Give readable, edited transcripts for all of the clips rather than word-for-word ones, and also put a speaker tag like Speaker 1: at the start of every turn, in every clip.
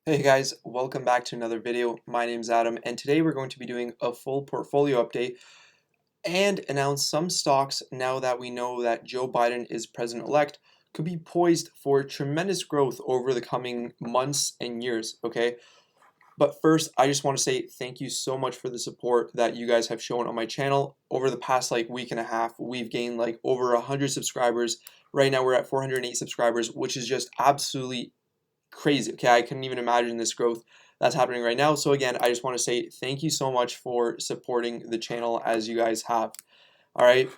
Speaker 1: Hey guys, welcome back to another video. My name's Adam, and today we're going to be doing a full portfolio update and announce some stocks now that we know that Joe Biden is president-elect could be poised for tremendous growth over the coming months and years, okay? But first, I just want to say thank you so much for the support that you guys have shown on my channel. Over the past week and a half, we've gained over 100 subscribers. Right now we're at 408 subscribers, which is just absolutely crazy. Okay, I couldn't even imagine this growth that's happening right now. So again, I just want to say thank you so much for supporting the channel as you guys have. All right,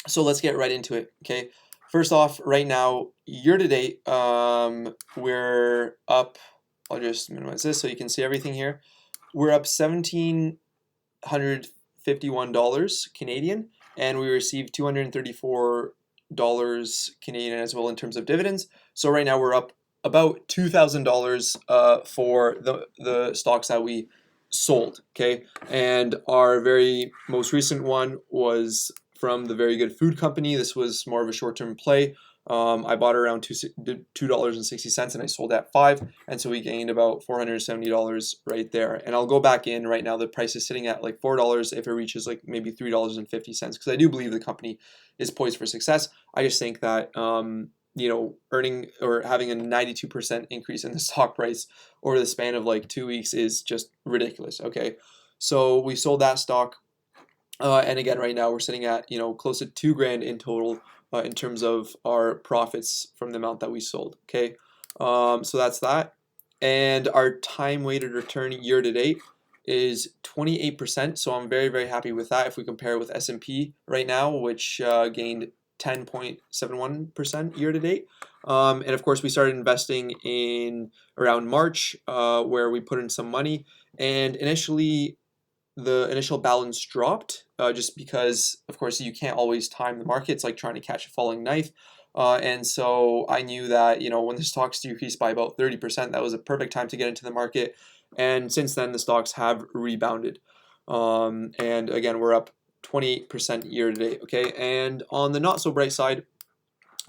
Speaker 1: so let's get right into it. Okay, first off, right now, year to date, we're up. I'll just minimize this so you can see everything here. We're up $1,751 Canadian, and we received $234 Canadian as well in terms of dividends. So right now we're up about $2,000 for the stocks that we sold. Okay, and our very most recent one was from the Very Good Food Company. This was more of a short-term play. I bought it around $2.60 and I sold at $5, and so we gained about $470 right there. And I'll go back in right now. The price is sitting at like $4 if it reaches like maybe $3.50, because I do believe the company is poised for success. I just think that earning or having a 92% increase in the stock price over the span of like 2 weeks is just ridiculous. Okay, so we sold that stock, and again, right now we're sitting at close to $2,000 in total in terms of our profits from the amount that we sold. Okay, so that's that, and our time weighted return year to date is 28%. So I'm very happy with that. If we compare it with S&P right now, which gained 10.71% year to date. And of course, we started investing in around March, where we put in some money. And initially, the initial balance dropped just because, of course, you can't always time the market. It's like trying to catch a falling knife. And so I knew that, when the stocks decreased by about 30%, that was a perfect time to get into the market. And since then, the stocks have rebounded. And again, we're up 28% year to date. Okay, and on the not so bright side,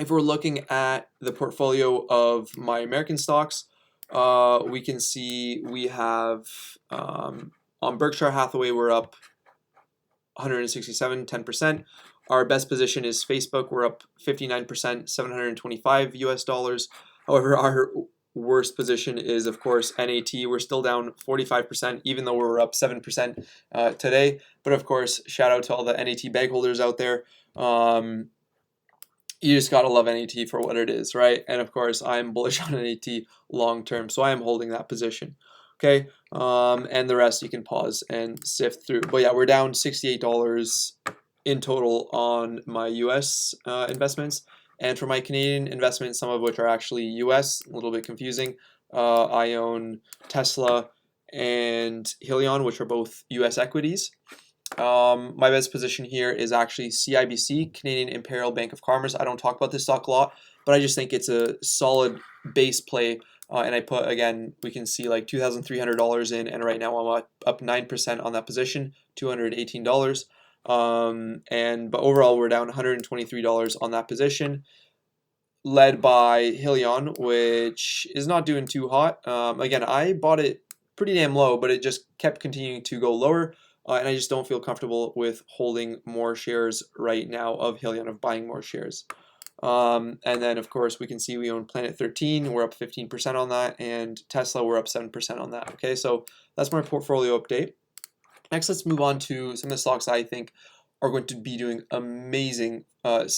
Speaker 1: if we're looking at the portfolio of my American stocks, we can see we have on Berkshire Hathaway, we're up 167, 10%. Our best position is Facebook. We're up 59%, 725 US dollars. However, our worst position is, of course, NAT. We're still down 45%, even though we're up 7% today. But of course, shout out to all the NAT bag holders out there. You just gotta love NAT for what it is, right? And of course, I'm bullish on NAT long term, so I am holding that position. Okay, and the rest you can pause and sift through. But yeah, we're down $68 in total on my US investments. And for my Canadian investments, some of which are actually US, a little bit confusing, I own Tesla and Helion, which are both US equities. My best position here is actually CIBC, Canadian Imperial Bank of Commerce. I don't talk about this stock a lot, but I just think it's a solid base play. And I put, again, we can see like $2,300 in, and right now I'm up 9% on that position, $218. But overall we're down $123 on that position, led by Helion, which is not doing too hot. Again, I bought it pretty damn low, but it just kept continuing to go lower, and I just don't feel comfortable with holding more shares right now of Helion, of buying more shares. And then of course we can see we own Planet 13, we're up 15% on that, and Tesla, we're up 7% on that. Okay, so that's my portfolio update. Next, let's move on to some of the stocks I think are going to be doing amazing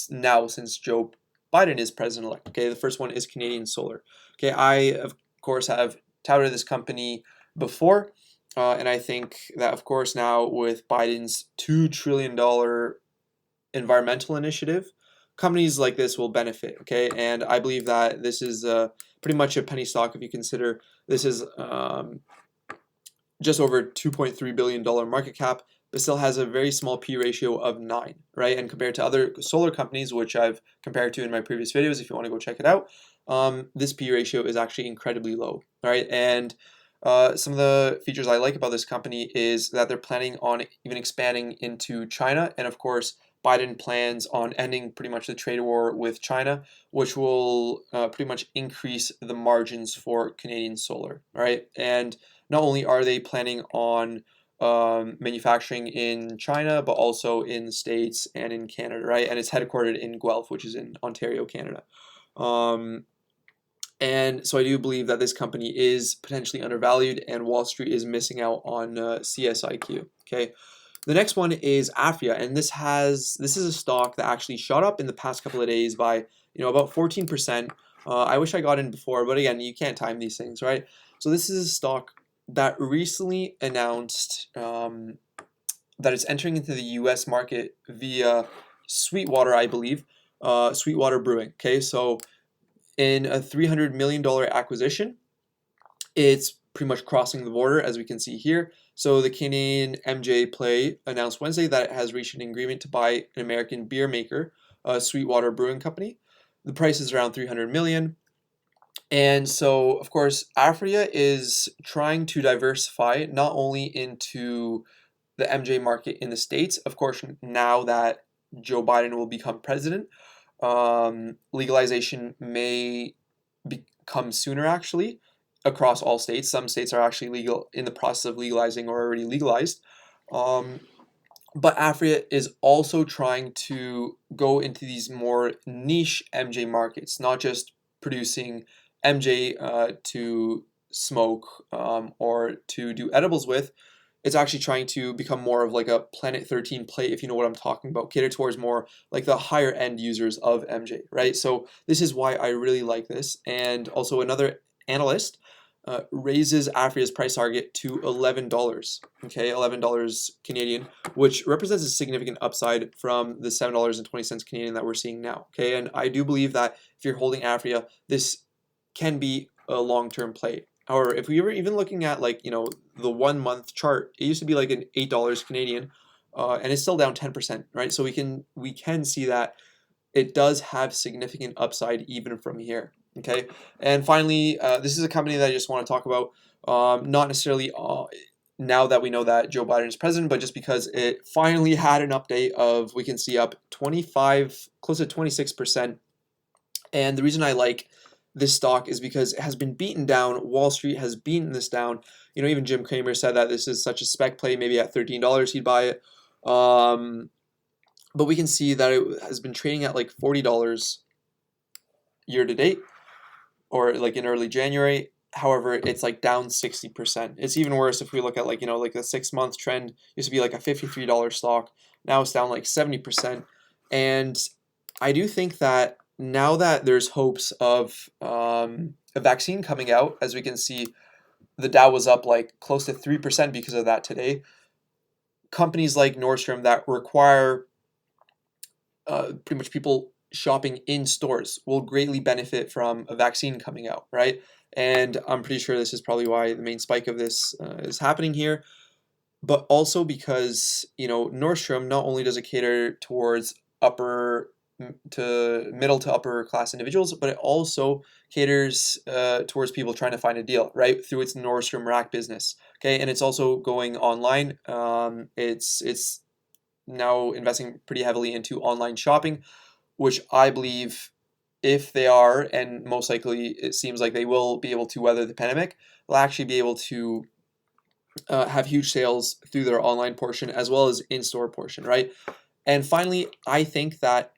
Speaker 1: now since Joe Biden is president-elect. Okay, the first one is Canadian Solar. Okay, I of course have touted this company before, and I think that of course now with Biden's $2 trillion environmental initiative, companies like this will benefit. Okay, and I believe that this is pretty much a penny stock if you consider this is just over $2.3 billion market cap, but still has a very small P ratio of 9, right? And compared to other solar companies, which I've compared to in my previous videos, if you want to go check it out, this P ratio is actually incredibly low, right? And some of the features I like about this company is that they're planning on even expanding into China, and of course, Biden plans on ending pretty much the trade war with China, which will pretty much increase the margins for Canadian solar, right? And not only are they planning on manufacturing in China, but also in the States and in Canada, right? And it's headquartered in Guelph, which is in Ontario, Canada. And so I do believe that this company is potentially undervalued, and Wall Street is missing out on CSIQ. Okay. The next one is Aphria, and this is a stock that actually shot up in the past couple of days by about 14%. I wish I got in before, but again, you can't time these things, right? So this is a stock that recently announced that it's entering into the U.S. market via Sweetwater, I believe, Sweetwater Brewing. Okay, so in a $300 million acquisition, it's pretty much crossing the border, as we can see here. So the Canadian MJ play announced Wednesday that it has reached an agreement to buy an American beer maker, Sweetwater Brewing Company. The price is around $300 million. And so, of course, Aphria is trying to diversify not only into the MJ market in the States, of course, now that Joe Biden will become president, legalization may become sooner actually across all states. Some states are actually legal in the process of legalizing or already legalized. But Aphria is also trying to go into these more niche MJ markets, not just producing MJ to smoke or to do edibles with. It's actually trying to become more of like a Planet 13 play, if you know what I'm talking about, cater towards more like the higher end users of MJ, right? So this is why I really like this. And also another analyst raises Aphria's price target to $11, okay, $11 Canadian, which represents a significant upside from the $7.20 Canadian that we're seeing now, okay? And I do believe that if you're holding Aphria, this can be a long-term play. However, if we were even looking at like, the 1 month chart, it used to be like an $8 Canadian, and it's still down 10%, right? So we can see that it does have significant upside even from here. Okay, and finally, this is a company that I just want to talk about, not necessarily now that we know that Joe Biden is president, but just because it finally had an update of, we can see up 25, close to 26%. And the reason I like this stock is because it has been beaten down. Wall Street has beaten this down. Even Jim Cramer said that this is such a spec play, maybe at $13 he'd buy it. But we can see that it has been trading at like $40 year to date, or like in early January. However, it's like down 60%. It's even worse if we look at like the 6 month trend. Used to be like a $53 stock. Now it's down like 70%. And I do think that now that there's hopes of a vaccine coming out, as we can see, the Dow was up like close to 3% because of that today. Companies like Nordstrom that require pretty much people shopping in stores will greatly benefit from a vaccine coming out, right? And I'm pretty sure this is probably why the main spike of this is happening here, but also because Nordstrom not only does it cater towards middle to upper class individuals, but it also caters towards people trying to find a deal, right, through its Nordstrom Rack business. Okay, and it's also going online. It's now investing pretty heavily into online shopping, which I believe, if they are, and most likely it seems like they will be able to weather the pandemic, they'll actually be able to have huge sales through their online portion as well as in-store portion, right? And finally, I think that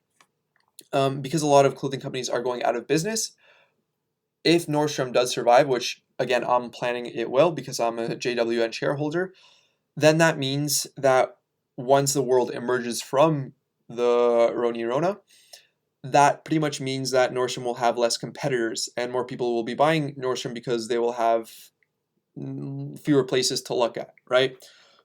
Speaker 1: because a lot of clothing companies are going out of business, if Nordstrom does survive, which again, I'm planning it will because I'm a JWN shareholder, then that means that once the world emerges from the Rona, that pretty much means that Nordstrom will have less competitors and more people will be buying Nordstrom because they will have fewer places to look at, right?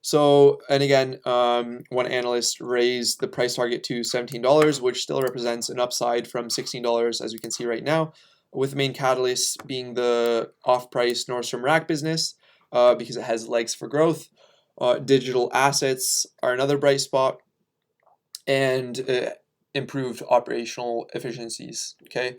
Speaker 1: So, and again, one analyst raised the price target to $17, which still represents an upside from $16, as we can see right now, with the main catalyst being the off-price Nordstrom Rack business, because it has legs for growth. Digital assets are another bright spot, and improved operational efficiencies. Okay,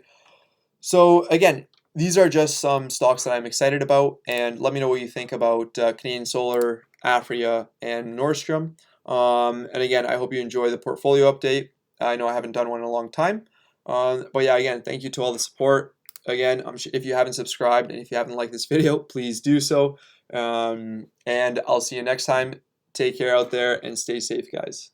Speaker 1: so again, these are just some stocks that I'm excited about, and let me know what you think about Canadian Solar, Aphria, and Nordstrom. And again, I hope you enjoy the portfolio update. I know I haven't done one in a long time. But yeah, again, thank you to all the support. Again, if you haven't subscribed and if you haven't liked this video, please do so. And I'll see you next time. Take care out there and stay safe, guys.